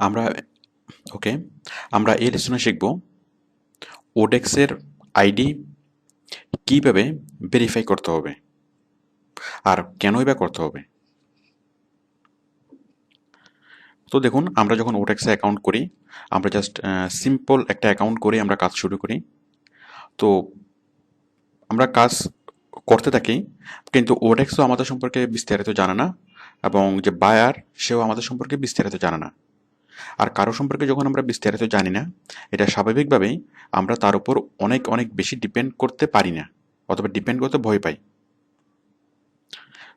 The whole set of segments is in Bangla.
আমরা ওকে আমরা এই লেসনে শিখব ওডেক্সের আইডি কিভাবে ভেরিফাই করতে হবে আর কেনই বা করতে হবে। তো দেখুন, আমরা যখন ওডেক্সে অ্যাকাউন্ট করি, আমরা জাস্ট সিম্পল একটা অ্যাকাউন্ট করে আমরা কাজ শুরু করি। তো আমরা কাজ করতে থাকি, কিন্তু ওডেক্সও আমাদের সম্পর্কে বিস্তারিত জানে না এবং যে বায়ার সেও আমাদের সম্পর্কে বিস্তারিত জানে না। আর কারো সম্পর্কে যখন আমরা বিস্তারিত জানি না, এটা স্বাভাবিকভাবেই আমরা তার উপর অনেক অনেক বেশি ডিপেন্ড করতে পারি না, অথবা ডিপেন্ড করতে ভয় পাই।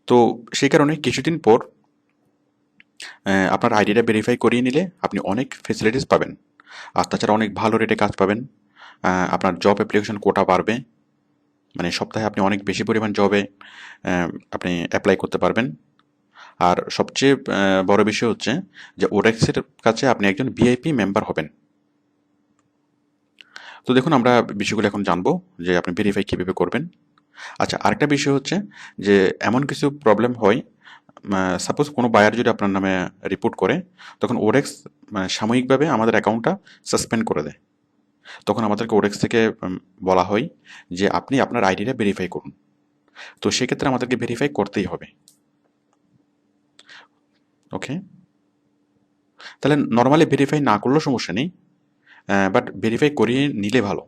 তো সেই কারণে কিছুদিন পর আপনার আইডিটা ভেরিফাই করিয়ে নিলে আপনি অনেক ফেসিলিটিস পাবেন, আর তাছাড়া অনেক ভালো রেটে কাজ পাবেন। আপনার জব অ্যাপ্লিকেশন কোটা বাড়বে, মানে সপ্তাহে আপনি অনেক বেশি পরিমাণ জবে আপনি অ্যাপ্লাই করতে পারবেন। আর সবচেয়ে বড় বিষয় হচ্ছে যে ওডেক্সের কাছে আপনি একজন ভিআইপি মেম্বার হবেন। তো দেখুন, আমরা বিষয়গুলো এখন জানবো যে আপনি ভেরিফাই কীভাবে করবেন। আচ্ছা, আরেকটা বিষয় হচ্ছে যে এমন কিছু প্রবলেম হয়, সাপোজ কোনো বায়ার যদি আপনার নামে রিপোর্ট করে, তখন ওডেক্স সাময়িকভাবে আমাদের অ্যাকাউন্টটা সাসপেন্ড করে দেয়। তখন আমাদেরকে ওডেক্স থেকে বলা হয় যে আপনি আপনার আইডিটা ভেরিফাই করুন। তো সেক্ষেত্রে আমাদেরকে ভেরিফাই করতেই হবে। ওকে, তাহলে নর্মালি ভেরিফাই না করলেও সমস্যা নেই, বাট ভেরিফাই করিয়ে নিলে ভালো।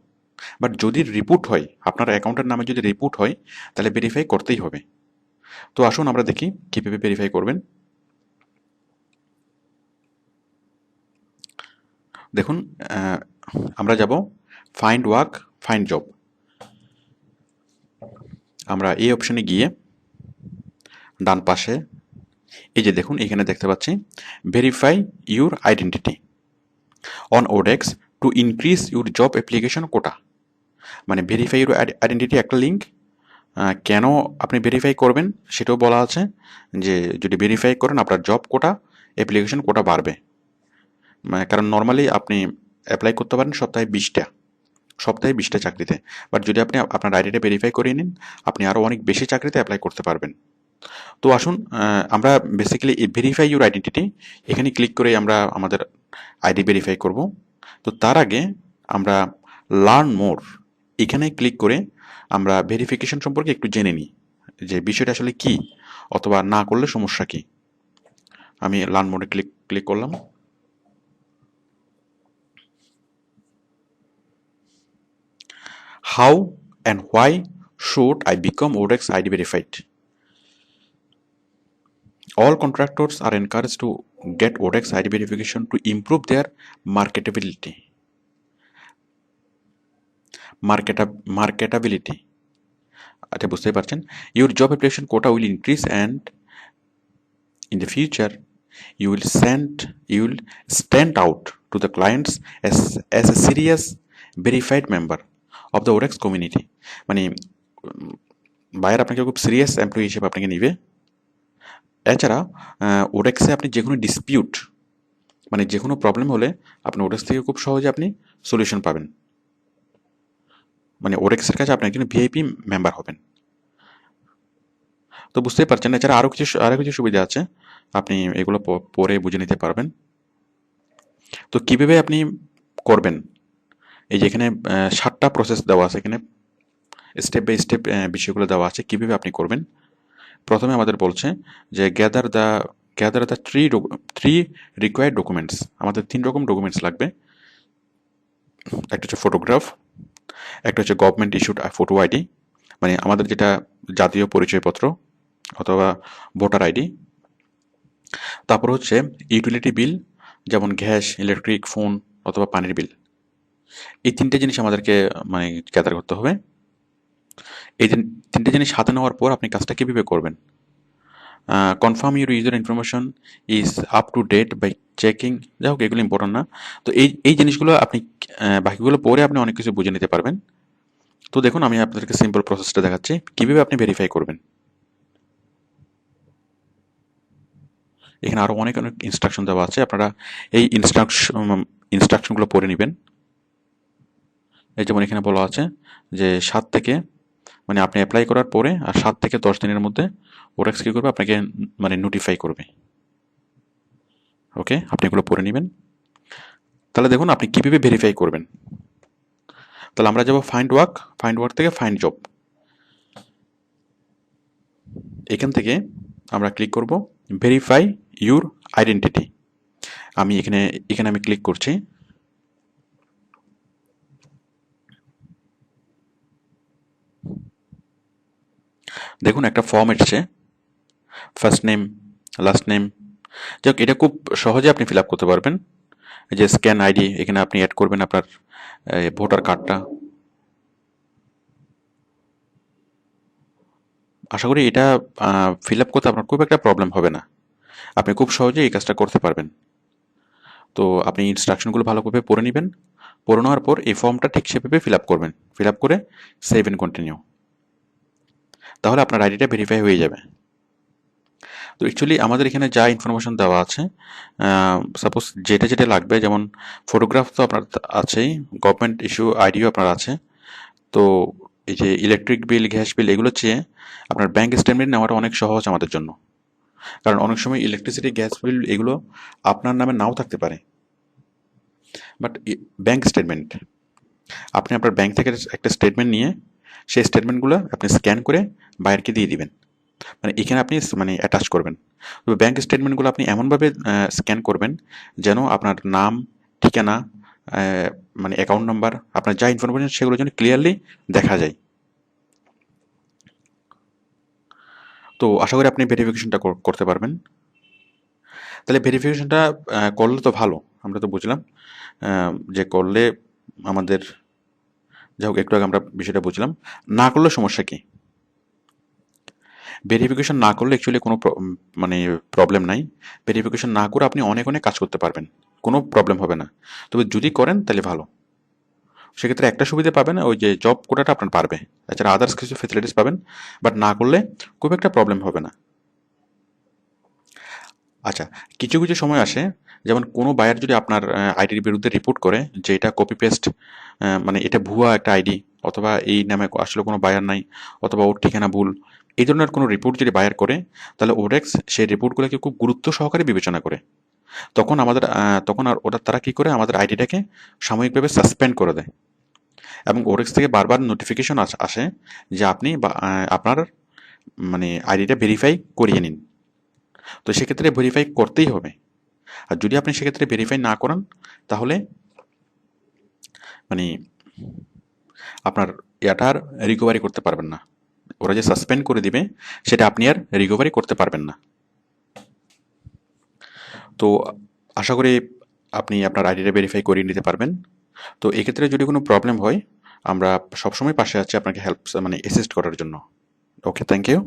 বাট যদি রিপোর্ট হয়, আপনার অ্যাকাউন্টের নামে যদি রিপোর্ট হয়, তাহলে ভেরিফাই করতেই হবে। তো আসুন আমরা দেখি কীভাবে ভেরিফাই করবেন। দেখুন, আমরা যাব ফাইন্ড ওয়ার্ক, ফাইন্ড জব। আমরা এই অপশনে গিয়ে ডান পাশে এই যে দেখুন, এখানে দেখতে পাচ্ছি verify your identity on Odex to increase your job application quota. মানে ভেরিফাই ইউর আইডেন্টিটি একটা লিঙ্ক। কেন আপনি ভেরিফাই করবেন সেটাও বলা আছে, যে যদি ভেরিফাই করেন আপনার জব কোটা, অ্যাপ্লিকেশন কোটা বাড়বে। কারণ নর্মালি আপনি অ্যাপ্লাই করতে পারেন সপ্তাহে 20টা চাকরিতে, বাট যদি আপনি আপনার আইডিটা ভেরিফাই করিয়ে নিন, আপনি আরও অনেক বেশি চাকরিতে অ্যাপ্লাই করতে পারবেন। তো আসুন, আমরা বেসিক্যালি এই ভেরিফাই ইউর আইডেন্টিটি এখানে ক্লিক করে আমরা আমাদের আইডি ভেরিফাই করব। তো তার আগে আমরা লার্ন মোর এখানে ক্লিক করে আমরা ভেরিফিকেশন সম্পর্কে একটু জেনে নিই, যে বিষয়টা আসলে কি, অথবা না করলে সমস্যা কি। আমি লার্ন মোডে ক্লিক করলাম। How and why should I become ODEX ID verified? All contractors are encouraged to get ODEX ID verification to improve their marketability. Marketability. আচ্ছা, বুঝতেই পারছেন, your job application quota will increase, and in the future you will stand out to the clients as a serious verified member of the ODEX community. মানে বায়ার আপনাকে খুব সিরিয়াস এমপ্লয়ি হিসেবে আপনাকে নিবে। এছাড়া ওডেক্সে আপনি যে কোনো ডিসপিউট, মানে যে কোনো প্রবলেম হলে আপনি ওডেক্স থেকে খুব সহজে আপনি সলিউশন পাবেন। মানে ওডেক্সের কাছে আপনি একজন ভিআইপি মেম্বার হবেন। তো বুঝতেই পারছেন, এছাড়া আরও কিছু সুবিধা আছে, আপনি এগুলো পরে বুঝে নিতে পারবেন। তো কীভাবে আপনি করবেন, এই যে এখানে 7টা প্রসেস দেওয়া আছে, এখানে স্টেপ বাই স্টেপ বিষয়গুলো দেওয়া আছে কীভাবে আপনি করবেন। প্রথমে আমাদের বলছে যে gather the three required documents. আমাদের 3 রকম ডকুমেন্টস লাগবে। একটা হচ্ছে ফটোগ্রাফ, একটা হচ্ছে গভর্নমেন্ট ইস্যুড ফটো আইডি, মানে আমাদের যেটা জাতীয় পরিচয়পত্র অথবা ভোটার আইডি। তারপর হচ্ছে ইউটিলিটি বিল, যেমন গ্যাস, ইলেকট্রিক, ফোন অথবা পানির বিল। এই 3টে জিনিস আমাদেরকে মানে গ্যাদার করতে হবে। এই 3টে জিনিস হাতে নেওয়ার পর আপনি কাজটা কীভাবে করবেন। Confirm your user information is up to date by checking. যাই হোক, এগুলো ইম্পর্টেন্ট না। তো এই জিনিসগুলো আপনি বাকিগুলো পরে আপনি অনেক কিছু বুঝে নিতে পারবেন। তো দেখুন, আমি আপনাদেরকে সিম্পল প্রসেসটা দেখাচ্ছি কীভাবে আপনি ভেরিফাই করবেন। এখানে আরও অনেক ইনস্ট্রাকশন দেওয়া আছে, আপনারা এই ইনস্ট্রাকশনগুলো পড়ে নেবেন। এই যেমন এখানে বলা আছে যে 7 থেকে, মানে আপনি অ্যাপ্লাই করার পরে আর 7 থেকে 10 দিনের মধ্যে ওডেক্স কী করবে, আপনাকে মানে নোটিফাই করবে। ওকে, আপনি এগুলো পড়ে নেবেন। তাহলে দেখুন আপনি কীভাবে ভেরিফাই করবেন। তাহলে আমরা যাব ফাইন্ড ওয়ার্ক থেকে ফাইন্ড জব। এখান থেকে আমরা ক্লিক করব ভেরিফাই ইউর আইডেন্টিটি। আমি এখানে আমি ক্লিক করছি। দেখুন একটা ফর্ম এসছে, ফার্স্ট নেম, লাস্ট নেম। যাক, এটা খুব সহজে আপনি ফিল আপ করতে পারবেন। এই যে স্ক্যান আইডি, এখানে আপনি অ্যাড করবেন আপনার ভোটার কার্ডটা। আশা করি এটা ফিল আপ করতে আপনার খুব একটা প্রবলেম হবে না, আপনি খুব সহজে এই কাজটা করতে পারবেন। তো আপনি ইনস্ট্রাকশনগুলো ভালোভাবে পড়ে নেবেন, পড়ে নেওয়ার পর এই ফর্মটা ঠিক সেভাবে ফিল আপ করবেন, ফিল আপ করে সেভ এন্ড কন্টিনিউ। তাহলে আপনার আইডিটা ভেরিফাই হয়ে যাবে। তো অ্যাকচুয়ালি আমাদের এখানে যা ইনফরমেশন দেওয়া আছে, সাপোজ যেটা যেটা লাগবে, যেমন ফটোগ্রাফ তো আপনার আছেই, গভর্নমেন্ট ইস্যু আইডিও আপনার আছে। তো এই যে ইলেকট্রিক বিল, গ্যাস বিল, এগুলো চেয়ে আপনার ব্যাংক স্টেটমেন্ট নেওয়াটা অনেক সহজ আমাদের জন্য। কারণ অনেক সময় ইলেকট্রিসিটি, গ্যাস বিল এগুলো আপনার নামে নাও থাকতে পারে, বাট ব্যাংক স্টেটমেন্ট, আপনি আপনার ব্যাংক থেকে একটা স্টেটমেন্ট নিয়ে সেই স্টেটমেন্টগুলো আপনি স্ক্যান করে বাইরকে দিয়ে দিবেন, মানে এখানে আপনি মানে অ্যাটাচ করবেন। তবে ব্যাংক স্টেটমেন্টগুলো আপনি এমনভাবে স্ক্যান করবেন যেন আপনার নাম, ঠিকানা, মানে অ্যাকাউন্ট নাম্বার, আপনার যা ইনফরমেশন সেগুলো যেন ক্লিয়ারলি দেখা যায়। তো আশা করি আপনি ভেরিফিকেশনটা করতে পারবেন। তাহলে ভেরিফিকেশনটা করলে তো ভালো, আমরা তো বুঝলাম যে করলে আমাদের, যাই হোক একটু আগে আমরা বিষয়টা বুঝলাম। না করলে সমস্যা কি? ভেরিফিকেশন না করলে অ্যাকচুয়ালি কোনো মানে প্রবলেম নাই। ভেরিফিকেশন না করে আপনি অনেক অনেক কাজ করতে পারবেন, কোনো প্রবলেম হবে না। তবে যদি করেন তাহলে ভালো। সেক্ষেত্রে একটা সুবিধা পাবেন, ওই যে জব কোটাটা আপনার পারবে, এছাড়া আদার্স কিছু ফেসিলিটিস পাবেন, বাট না করলে খুব একটা প্রবলেম হবে না। আচ্ছা, কিছু কিছু সময় আসে, যেমন কোনো বায়ার যদি আপনার আইডির বিরুদ্ধে রিপোর্ট করে যে এটা কপি পেস্ট, মানে এটা ভুয়া একটা আইডি, অথবা এই নামে আসলে কোনো বায়ার নাই, অথবা ওর ঠিকানা ভুল, এই ধরনের কোনো রিপোর্ট যদি বায়ার করে, তাহলে ওডেক্স সেই রিপোর্টগুলোকে খুব গুরুত্ব সহকারে বিবেচনা করে। তখন আমাদের তখন আর ওটা তারা কী করে, আমাদের আইডিটাকে সাময়িকভাবে সাসপেন্ড করে দেয়, এবং ওডেক্স থেকে বারবার নোটিফিকেশন আসে যে আপনি আপনার মানে আইডিটা ভেরিফাই করিয়ে নিন। তো সেক্ষেত্রে ভেরিফাই করতেই হবে। আর যদি আপনি সেক্ষেত্রে ভেরিফাই না করান, তাহলে মানে আপনার এটা আর রিকভারি করতে পারবেন না। ওরা যে সাসপেন্ড করে দিবে সেটা আপনি আর রিকভারি করতে পারবেন না। তো আশা করি আপনি আপনার আইডিটা ভেরিফাই করিয়ে নিতে পারবেন। তো এক্ষেত্রে যদি কোনো প্রবলেম হয়, আমরা সবসময় পাশে আছি আপনাকে হেল্প মানে অ্যাসিস্ট করার জন্য। ওকে, থ্যাংক ইউ।